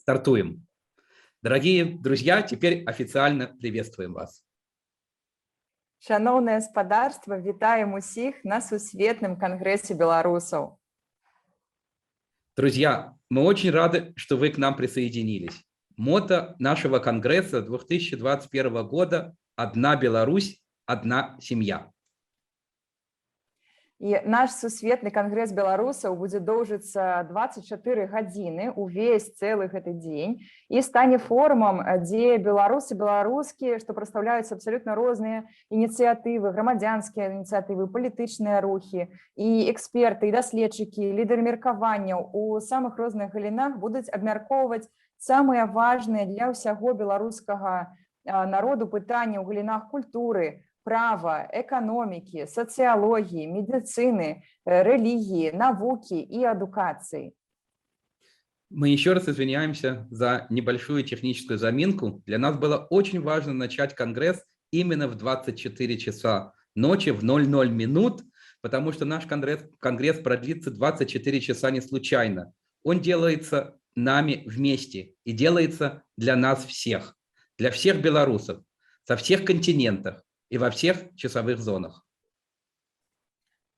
Стартуем. Дорогие друзья, теперь официально приветствуем вас. Шановне спадарства, вітаем усіх на Сусветным конгрессе белорусов. Друзья, мы очень рады, что вы к нам присоединились. Мото нашего конгресса 2021 года «Одна Беларусь, одна семья». І наш сусветны кангрэс беларусаў будзе доўжыцца 24 гадзіны увесь цэлы гэты дзень і стане форумам, дзе беларусы, беларускія, што прадстаўляюць абсалютна розныя ініцыятывы, грамадзянскія ініцыятывы, палітычныя рухі і эксперты, і даследчыкі, лідары меркаванняў у самых розных галінах будуць абмяркоўваць самыя важныя для ўсяго беларускага народу пытанні ў галінах культуры, права, экономики, социологии, медицины, религии, науки и эдукации. Мы еще раз извиняемся за небольшую техническую заминку. Для нас было очень важно начать конгресс именно в 24 часа ночи, в 00 минут, потому что наш конгресс продлится 24 часа не случайно. Он делается нами вместе и делается для нас всех, для всех белорусов, со всех континентов и во всех часовых зонах.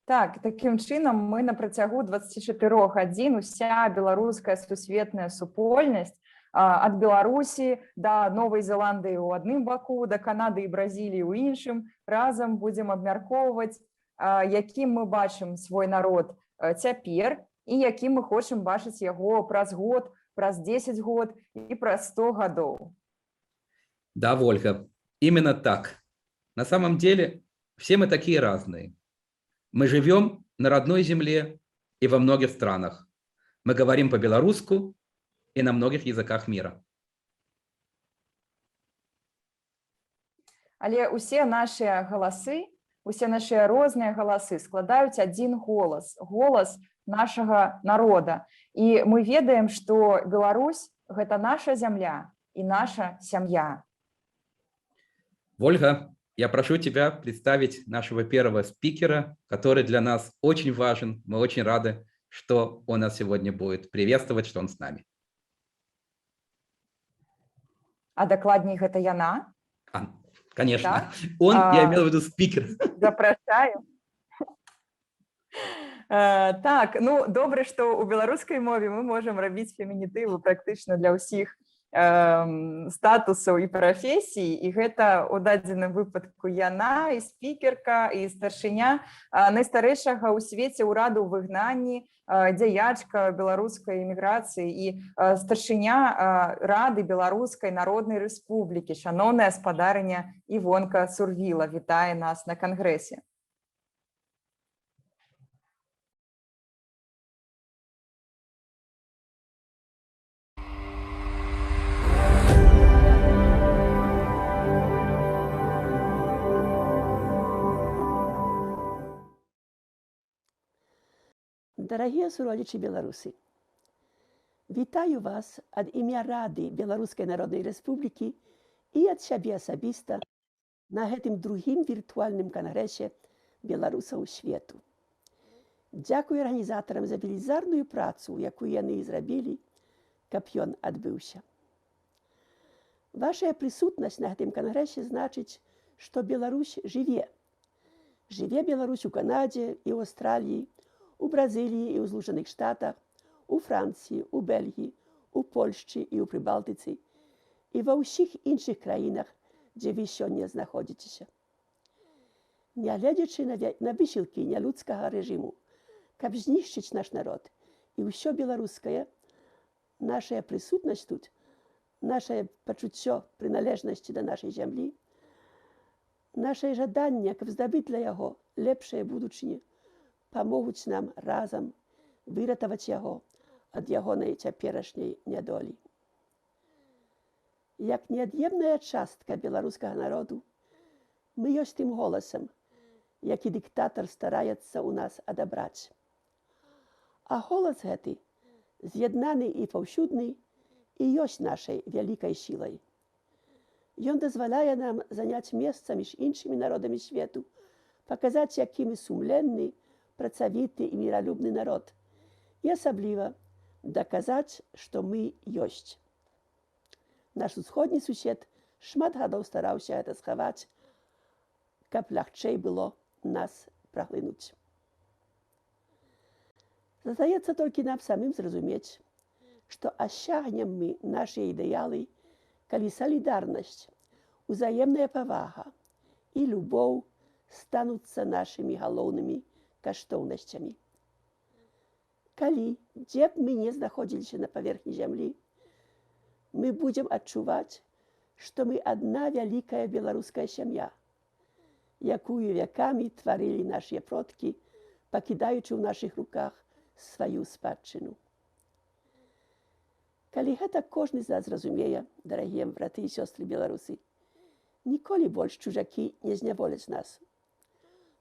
Так, таким чынам мы на працягу 24 гадзін уся беларуская сусветная супольнасць ад Беларусі да Новай Зеландыі ў адным баку, да Канады і Бразіліі ў іншым, разам будзем абмяркоўваць, якім мы бачым свой народ цяпер і якім мы хочам бачыць яго праз год, праз 10 год і праз 100 гадоў. Да, Ольга, именно так. На самом деле, все мы такие разные. Мы живем на родной земле и во многих странах. Мы говорим по-белорусски и на многих языках мира. Але усе нашыя галасы, усе нашыя розныя галасы складаюць адзін голас, голас нашага народа. І мы ведаем, што Беларусь – гэта наша зямля і наша сям'я. Ольга, я прошу тебя представить нашего первого спикера, который для нас очень важен. Мы очень рады, что он нас сегодня будет приветствовать, что он с нами. А докладней гэта яна? Конечно. Так? Он, я имел в виду спикер. Запрашаю. Так, ну, добра, што ў беларускай мове мы можам рабіць фемінітывы практычна для ўсіх статусаў і прафесій, і гэта у дадзеным выпадку яна, і спікерка, і старшыня найстарэйшага ў свеце ўраду ў выгнанні, дзеячка беларускай эміграцыі і старшыня Рады Беларускай Народнай Рэспублікі, шаноўная спадарыня Івонка Сурвіла, вітае нас на кангрэсе. Дорогие суродичи белорусы, вітаю вас ад імя Рады Беларускай Народнай Рэспублікі і ад сябе асабіста на гэтым другім віртуальным кангрэсе беларусаў свету. Дзякую арганізатарам за велізарную працу, якую яны зрабілі, каб ён адбыўся. Ваша прысутнасць на гэтым кангрэсе значыць, што Беларусь жыве. Жыве Беларусь у Канадзе і ў Аўстраліі, у Бразыліі і ў Злучаных Штатах, у Францыі, у Бельгіі, у Польшчы і ў Прыбалтыцы і ва ўсіх іншых краінах, дзе вы сёння знаходзіцеся. Нягледзячы на высілкі нялюдскага рэжыму, каб знішчыць наш народ і ўсё беларускае, наша прысутнасць тут, наша пачуццё прыналежнасці да нашай зямлі, наша жаданне, каб здабыць для яго лепшае будучыні, памогуць нам разам выратаваць яго ад ягонай цяперашняй нядолі. Як неад'емная частка беларускага народу, мы ёсць тым голасам, які дыктатар стараецца ў нас адабраць. А голас гэты, з'яднаны і паўсюдны, і ёсць нашай вялікай сілай. Ён дазваляе нам заняць месца між іншымі народамі свету, паказаць, які мы сумленны, працавіты і міралюбны народ, і асабліва даказаць, што мы ёсць. Наш усходні сусед шмат гадоў стараўся гэта схаваць, каб лягчэй было нас праглынуць. Застаецца толькі нам самим зразумець, што асягнем мы нашы ідэалы, калі салідарнасць, узаемная павага і любоў стануцца нашымі галоўнымі каштоўнасцямі. Калі, дзе б мы не знаходзіліся на паверхні зямлі, мы будзем адчуваць, што мы адна вялікая беларуская сям'я, якую вякамі тварылі нашыя продкі, пакідаючы ў нашых руках сваю спадчыну. Калі гэта кожны з нас зразумее, дарагія браты і сёстры беларусы, ніколі больш чужакі не зняволяць нас.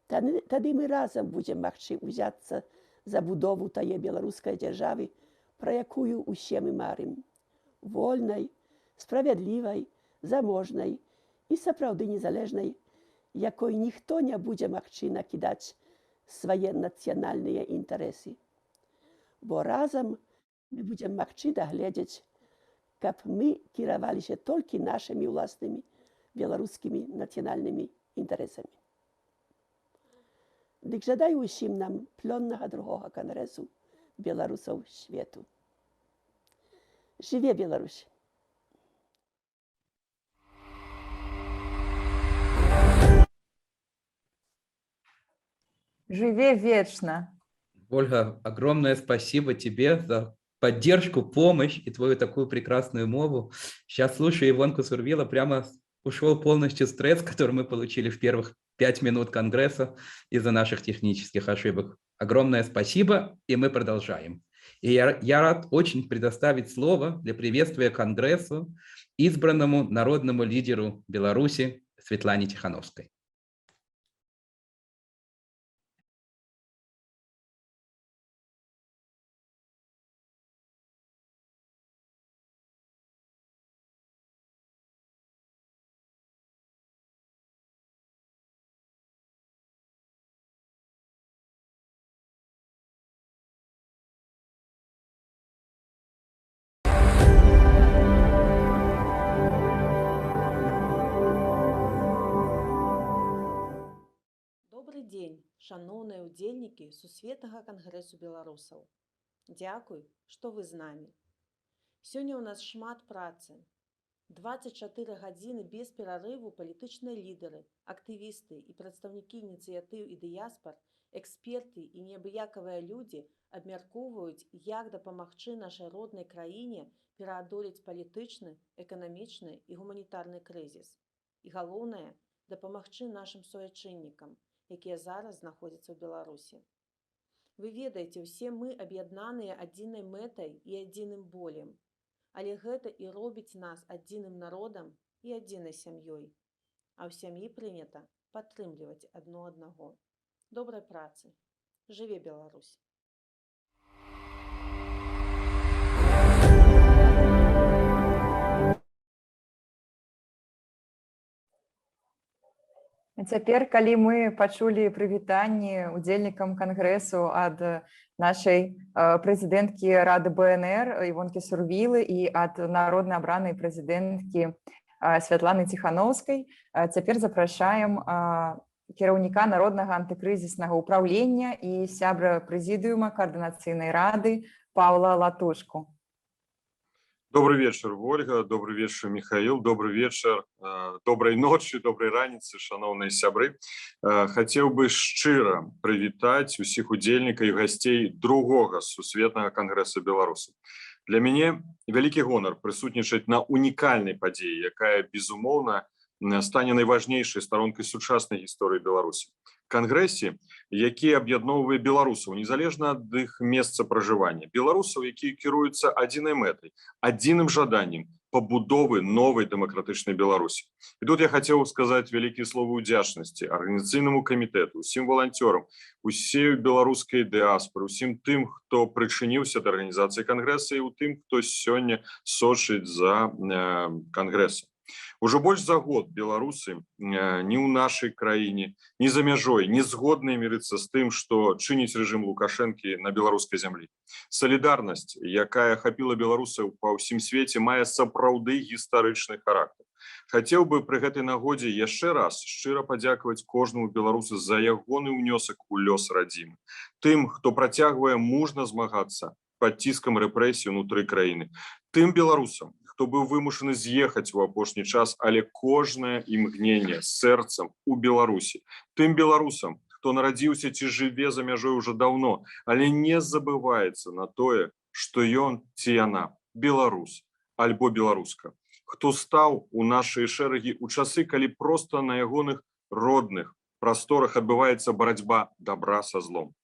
Тады мы разам будзем магчы ўзяцца за будову тае беларускай дзяржавы, пра якую усе мы марым. Вольнай, справядлівай, заможнай і сапраўды незалежнай, якой ніхто не будзе магчы накідаць свае нацыянальныя інтарэсы. Бо разам мы будзем магчы дагледзець, каб мы кіраваліся толькі нашымі ўласнымі беларускімі нацыянальнымі інтарэсамі. Дык жадаю ўсім нам плённага другога кангрэсу беларусаў свету. Жыве Беларусь! Жыве вечна! Ольга, огромное спасибо тебе за поддержку, помощь и твою такую прекрасную мову. Сейчас, слушая Ивонку Сурвила, прямо ушел полностью стресс, который мы получили в первых 5 минут Конгресса из-за наших технических ошибок. Огромное спасибо, и мы продолжаем. И я рад очень предоставить слово для приветствия Конгрессу избранному народному лидеру Беларуси Светлане Тихановской. Добрый дзень, шаноўныя ўдзельнікі Сусветнага кангрэсу беларусаў. Дзякуй, што вы з намі. Сёння ў нас шмат працы. 24 гадзіны без перарыву палітычныя лідары, актывісты і прадстаўнікі ініцыятыў і дыяспар, эксперты і неабыякавыя людзі абмяркоўваюць, як дапамагчы нашай роднай краіне пераадолець палітычны, эканамічны і гуманітарны крызіс. І галоўнае, дапамагчы нашым суайчыннікам, якія зараз знаходзяцца ў Беларусі. Вы ведаеце, усе мы аб'яднаныя адзінай мэтай і адзіным болем. Але гэта і робіць нас адзіным народам і адзінай сям'ёй. А ў сям'і прынята падтрымліваць адно аднаго. Добрай працы. Жыве Беларусь! Цяпер, калі мы пачулі прывітанні удзельнікам кангрэсу ад нашай прэзідэнткі Рады БНР Івонкі Сурвілы і ад народна абранай прэзідэнткі Святланы Ціхановскай, цяпер запрашаем кіраўніка народнага антыкрызіснага ўпраўлення і сябра прэзідыума каардынацыйнай рады Паўла Латушку. Добрый вечер, Ольга, добрый вечер, Михаил, добрый вечер, доброй ночи, доброй раніцы, шановные сябры. Хотел бы шчыра прывітаць усіх удзельнікаў і гасцей другога Сусветнага кангрэса беларусаў. Для мяне вялікі гонар прысутнічаць на унікальнай падзеі, якая, безумоўна, стане найважнейшай старонкай сучаснай гісторыі Беларусі. Кангрэсе, які аб'ядноўвае беларусаў, незалежна ад іх месца пражывання. Беларусаў, якія кіруюцца адзінай мэтай, адзіным жаданнем пабудовы новай дэмакратычнай Беларусі. І тут я хацеў сказаць вялікія словы ўдзячнасці арганізацыйнаму камітэту, усім валанцёрам, усей беларускай дыаспоры, усім тым, хто прычыніўся да арганізацыі кангрэса і у тым, хто сёння сочыць за кангрэсам. Ужо больш за год беларусы ні ў нашай краіне, ні за мяжой не згодныя мірыцца з тым, што чыніць рэжым Лукашэнкі на беларускай зямлі. Салідарнасць, якая ахапіла беларусаў па ўсім свеце, мае сапраўды гістарычны характар. Хацеў бы пры гэтай нагодзе яшчэ раз шчыра падзякаваць кожнаму беларусу за ягоны ўнёсак у лёс радзімы. Тым, хто працягвае мужна змагацца пад ціскам рэпрэсій унутры краіны. Тым беларусам, хто быў вымушаны з'ехаць у апошні час, але кожнае імгненне сэрцам у Беларусі. Тым беларусам, хто нарадзіўся ці жыве за мяжой ужо даўно, але не забываецца на тое, што ён ці яна беларус альбо беларуска. Хто стаў у нашыя шэрагі ў часы, калі проста на ягоных родных прасторах адбываецца барацьба добра са злом.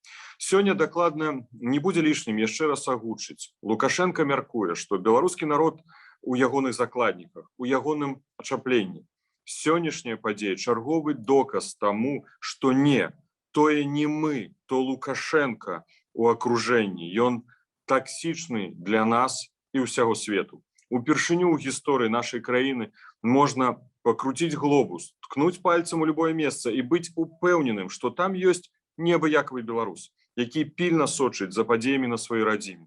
Сёння дакладна не будзе лішнім яшчэ раз агучыць. Лукашенко мяркуе, што беларускі народ у ягоных закладніках, у ягоным ачапленні. Сённяшняя падзея чарговы доказ таму, што не, тое не мы, то Лукашенко у акружэнні. Ён таксічны для нас і ўсяго свету. Упершыню ў гісторыі нашай краіны можна пакруціць глобус, ткнуць пальцам у любое месца і быць упэўненым, што там ёсць неабыякавы беларус, які пільна сочыць за падзеямі на сваёй радзіме,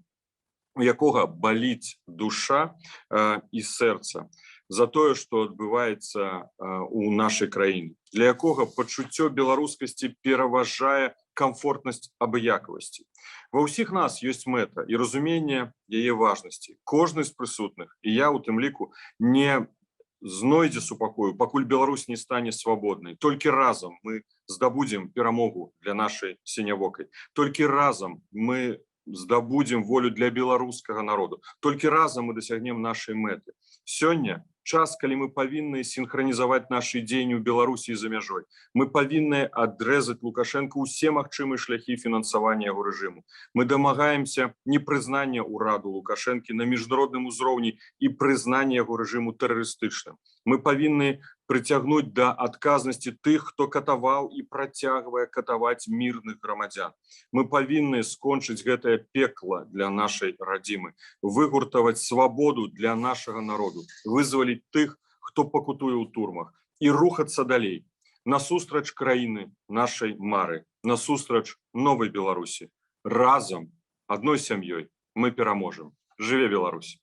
у якога баліць душа і сэрца за тое, што адбываецца у нашай краіне, для якога пачуццё беларускасці пераважае камфортнасць абыякавасці. Ва ўсіх нас ёсць мэта і разуменне яе важнасці. Кожны з прысутных, і я у тым ліку, не знойдзе супакою, пакуль Беларусь не стане свабоднай. Толькі разам мы здабудзем перамогу для нашай сінявокай. Толькі разам мы здабудзем волю для беларускага народу. Толькі разам мы дасягнем нашай мэты. Сёння час, калі мы павінны сінхранізаваць нашы дзеянні ў Беларусі і за мяжой. Мы павінны адрэзаць Лукашенко ўсе магчымыя шляхі фінансавання яго рэжыму. Мы дамагаемся непрызнання ўраду Лукашэнкі на міжнародным узроўні і прызнання яго рэжыму тэрарыстычным. Мы павінны прыцягнуць да адказнасці тых, хто катаваў і працягвае катаваць мірных грамадзян. Мы павінны скончыць гэтае пекла для нашай радзімы, выгуртаваць свабоду для нашага народу, вызваліць тых, хто пакутуе ў турмах, і рухацца далей, насустрач краіны нашай мары, насустрач новай Беларусі. Разам, адной сям'ёй мы пераможам. Жыве Беларусь!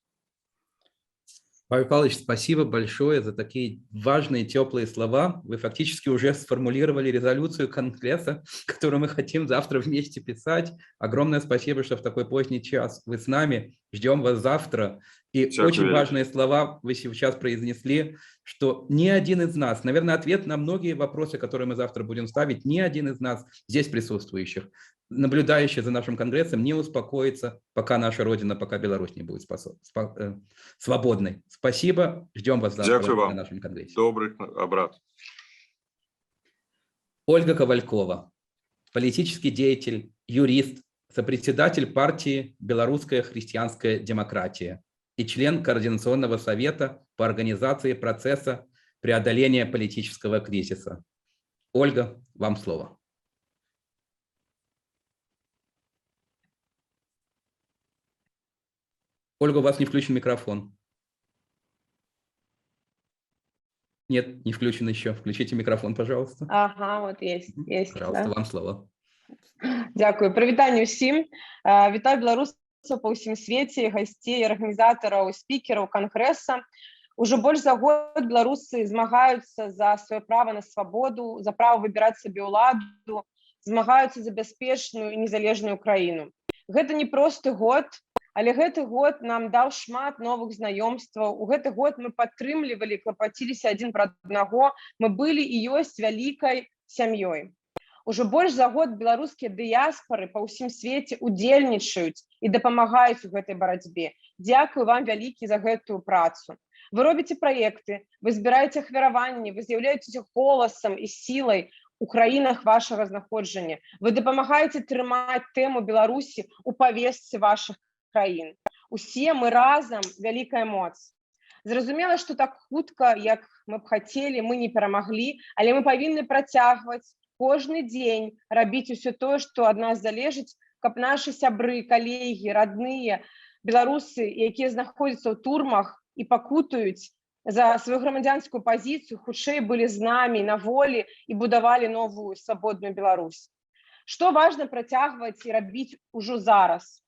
Павел Павлович, спасибо большое за такие важные, теплые слова. Вы фактически уже сформулировали резолюцию Конгресса, которую мы хотим завтра вместе писать. Огромное спасибо, что в такой поздний час вы с нами. Ждем вас завтра. И очень важные слова вы сейчас произнесли, что ни один из нас, наверное, ответ на многие вопросы, которые мы завтра будем ставить, ни один из нас здесь присутствующих, наблюдающий за нашим Конгрессом, не успокоится, пока наша Родина, пока Беларусь не будет свободной. Спасибо. Ждем вас завтра на нашем Конгрессе. Добрый обрат. Ольга Ковалькова, политический деятель, юрист, сопредседатель партии «Белорусская христианская демократия» и член Координационного совета по организации процесса преодоления политического кризиса. Ольга, вам слово. Ольга, у вас не включен микрофон. Нет, не включен еще. Включите микрофон, пожалуйста. Ага, вот есть. Пожалуйста, да? вам слово. Дякую. Прывітанне ўсім. Вітаю беларусаў па ўсім свеце, гасцей, арганізатараў, спікераў Конгресса. Ужо больш за год беларусы змагаюцца за сваё права на свабоду, за права выбіраць сабе ўладу, змагаюцца за бяспечную і незалежную краіну. Гэта не просты год, але гэты год нам даў шмат новых знаёмстваў. У гэты год мы падтрымлівалі, клапаціліся адзін пра аднаго, мы былі і ёсць вялікай сям'ёй. Ужо больш за год беларускія дыяспары па ўсім свеце удзельнічаюць і дапамагаюць у гэтай барацьбе. Дзякую вам вялікі за гэтую працу. Вы робіце праекты, вы збіраеце ахвяраванні, вы з'яўляецеся голасам і сілай у краінах вашага знаходжання. Вы дапамагаеце трымаць тэму Беларусі ў павестцы вашых краін. Усе мы разам вялікая моц. Зразумела, што так хутка, як мы б хацелі, мы не перамаглі, але мы павінны працягваць кожны дзень рабіць усё тое, што ад нас залежыць, каб нашы сябры, калегі, радныя, беларусы, якія знаходзяцца ў турмах і пакутуюць, за сваю грамадзянскую пазіцыю, хутчэй былі з намі на волі і будавалі новую свабодную Беларусь. Што важна працягваць і рабіць ужо зараз?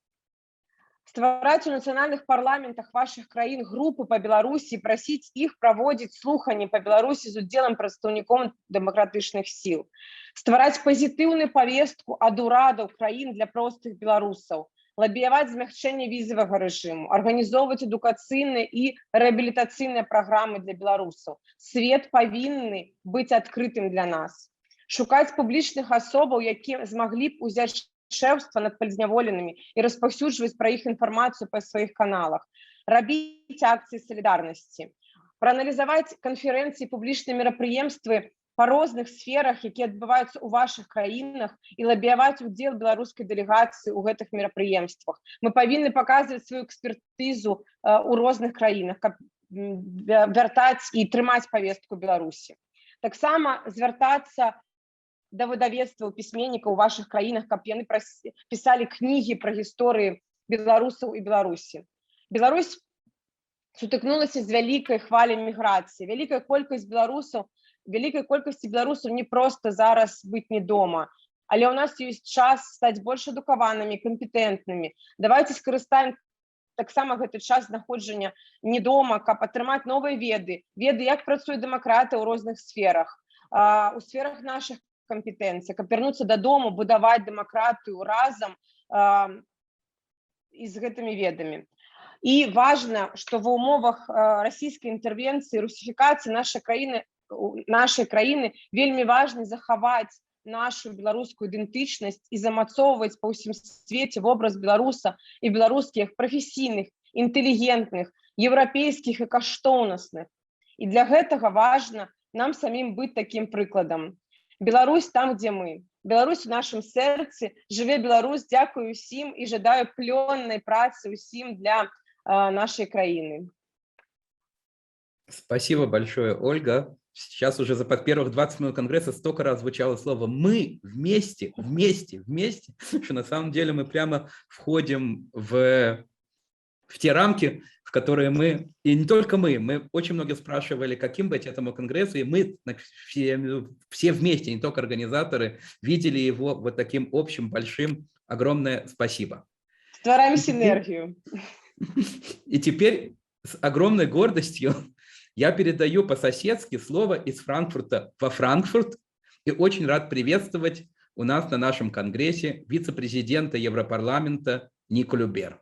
Ствараць у нацыянальных парламентах вашых краін групы па Беларусі, прасіць іх праводзіць слуханні па Беларусі з удзелам прадстаўнікоў дэмакратычных сіл. Ствараць пазітыўную павестку ад урадаў краін для простых беларусаў. Лабіяваць змягчэнне візавага рэжыму, арганізоўваць адукацыйныя і рэабілітацыйныя праграмы для беларусаў. Свет павінны быць адкрытым для нас. Шукаць публічных асобаў, якія змаглі б узяць шэфства над пазняволенымі і распаўсюджваць пра іх інфармацыю па сваіх каналах. Рабіць акцыі салідарнасці. Прааналізаваць канферэнцыі, публічныя мерапрыемствы па розных сферах, якія адбываюцца ў вашых краінах, і лабіяваць удзел беларускай дэлегацыі ў гэтых мерапрыемствах. Мы павінны паказваць сваю экспертызу ў розных краінах, каб вяртаць і трымаць павестку Беларусі. Таксама звяртацца да выдавецтваў, пісьменнікаў у вашых краінах, каб яны пісалі кнігі пра гісторыі беларусаў і Беларусі. Беларусь сутыкнулася з вялікай хваляй міграцыі. Вялікая колькасць беларусаў не проста зараз быць не дома, але ў нас ёсць час стаць больш адукаванымі, кампетэнтнымі. Давайце скарыстаем таксама гэты час знаходжання не дома, каб атрымаць новыя веды, як працуе дэмакратыя ў розных сферах, у сферах нашых компетенций, каб вярнуцца дадому, будаваць дэмакратыю разам і з гэтымі ведамі. І важна, што ва ўмовах расійскай інтэрвенцыі, русіфікацыі нашай краіны вельмі важна захаваць нашу беларускую ідэнтычнасць і замацоўваць па ўсім свеце вобраз беларуса і беларускіх прафесійных, інтэлігентных, еўрапейскіх і каштоўнасных. І для гэтага важна нам самім быць такім прыкладам. Беларусь там, где мы. Беларусь в нашем сердце. Живе Беларусь. Дякую всем и жадаю плённой працы всем для нашей краины. Спасибо большое, Ольга. Сейчас уже за первых 20 минут Конгресса столько раз звучало слово «мы», «вместе», «вместе», «вместе», что на самом деле мы прямо входим в те рамки, в которые мы, и не только мы очень многие спрашивали, каким быть этому Конгрессу, и мы все вместе, не только организаторы, видели его вот таким общим, большим. Огромное спасибо. Створаем синергию. И теперь с огромной гордостью я передаю по-соседски слово из Франкфурта во Франкфурт и очень рад приветствовать у нас на нашем Конгрессе вице-президента Европарламента Николю Бер.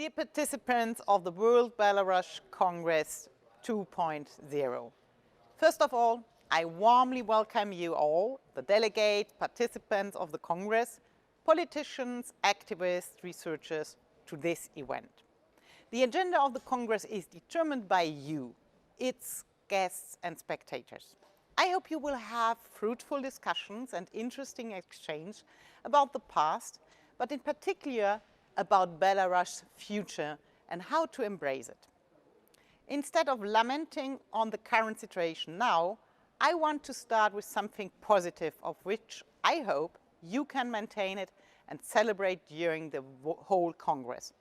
Dear participants of the World Belarus Congress 2.0. First of all, I warmly welcome you all, the delegates, participants of the Congress, politicians, activists, researchers, to this event. The agenda of the Congress is determined by you, its guests and spectators. I hope you will have fruitful discussions and interesting exchange about the past, but in particular about Belarus' future and how to embrace it. Instead of lamenting on the current situation now, I want to start with something positive of which I hope you can maintain it and celebrate during the whole Congress: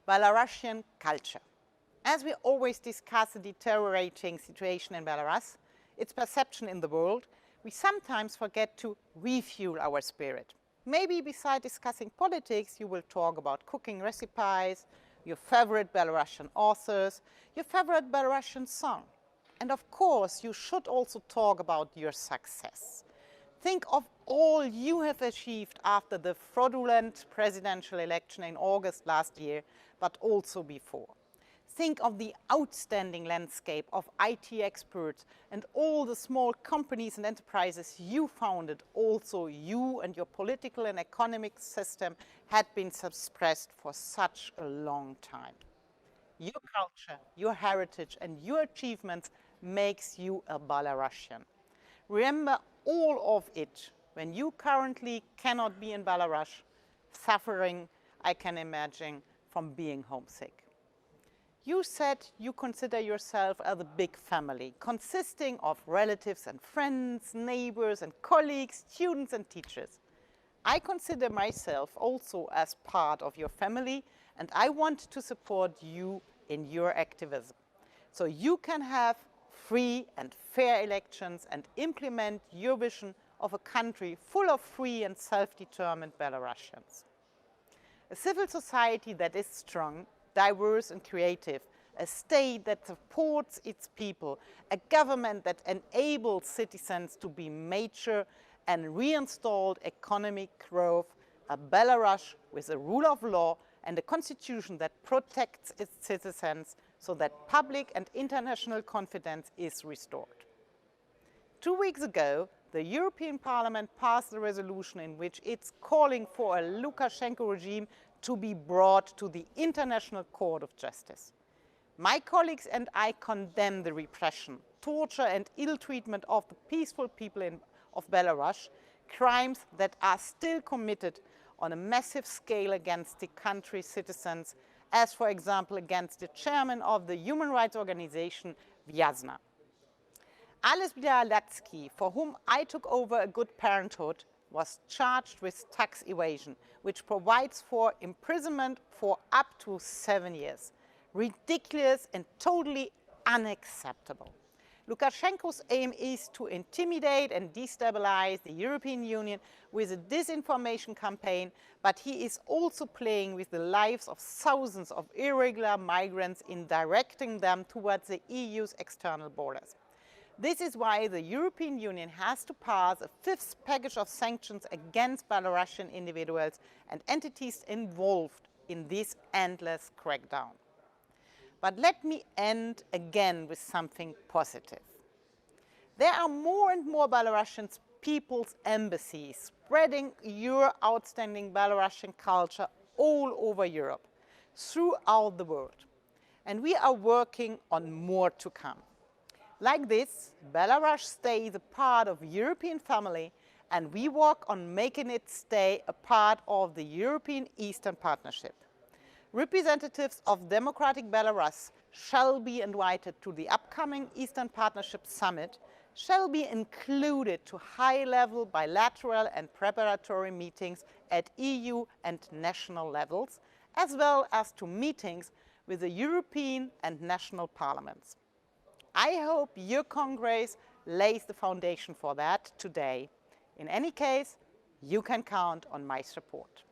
Belarusian culture. As we always discuss the deteriorating situation in Belarus, its perception in the world, we sometimes forget to refuel our spirit. Maybe beside discussing politics, you will talk about cooking recipes, your favorite Belarusian authors, your favorite Belarusian song. And of course, you should also talk about your success. Think of all you have achieved after the fraudulent presidential election in August last year, but also before. Think of the outstanding landscape of IT experts and all the small companies and enterprises you founded. Also, you and your political and economic system had been suppressed for such a long time. Your culture, your heritage, and your achievements makes you a Belarusian. Remember all of it when you currently cannot be in Belarus, suffering, I can imagine, from being homesick. You said you consider yourself as a big family, consisting of relatives and friends, neighbors and colleagues, students and teachers. I consider myself also as part of your family, and I want to support you in your activism, so you can have free and fair elections and implement your vision of a country full of free and self-determined Belarusians. A civil society that is strong, diverse and creative, a state that supports its people, a government that enables citizens to be mature and reinstalled economic growth, a Belarus with a rule of law and a constitution that protects its citizens so that public and international confidence is restored. 2 weeks ago, the European Parliament passed a resolution in which it's calling for a Lukashenko regime to be brought to the International Court of Justice. My colleagues and I condemn the repression, torture and ill treatment of the peaceful people of Belarus, crimes that are still committed on a massive scale against the country's citizens, as for example against the chairman of the human rights organization Vyazna. Ales Bialatsky, for whom I took over a good parenthood, was charged with tax evasion, which provides for imprisonment for up to 7 years. Ridiculous and totally unacceptable. Lukashenko's aim is to intimidate and destabilize the European Union with a disinformation campaign, but he is also playing with the lives of thousands of irregular migrants in directing them towards the EU's external borders. This is why the European Union has to pass a 5th package of sanctions against Belarusian individuals and entities involved in this endless crackdown. But let me end again with something positive. There are more and more Belarusian people's embassies spreading your outstanding Belarusian culture all over Europe, throughout the world. And we are working on more to come. Like this, Belarus stays a part of the European family, and we work on making it stay a part of the European Eastern Partnership. Representatives of democratic Belarus shall be invited to the upcoming Eastern Partnership Summit, shall be included to high-level bilateral and preparatory meetings at EU and national levels, as well as to meetings with the European and national parliaments. I hope your Congress lays the foundation for that today. In any case, you can count on my support.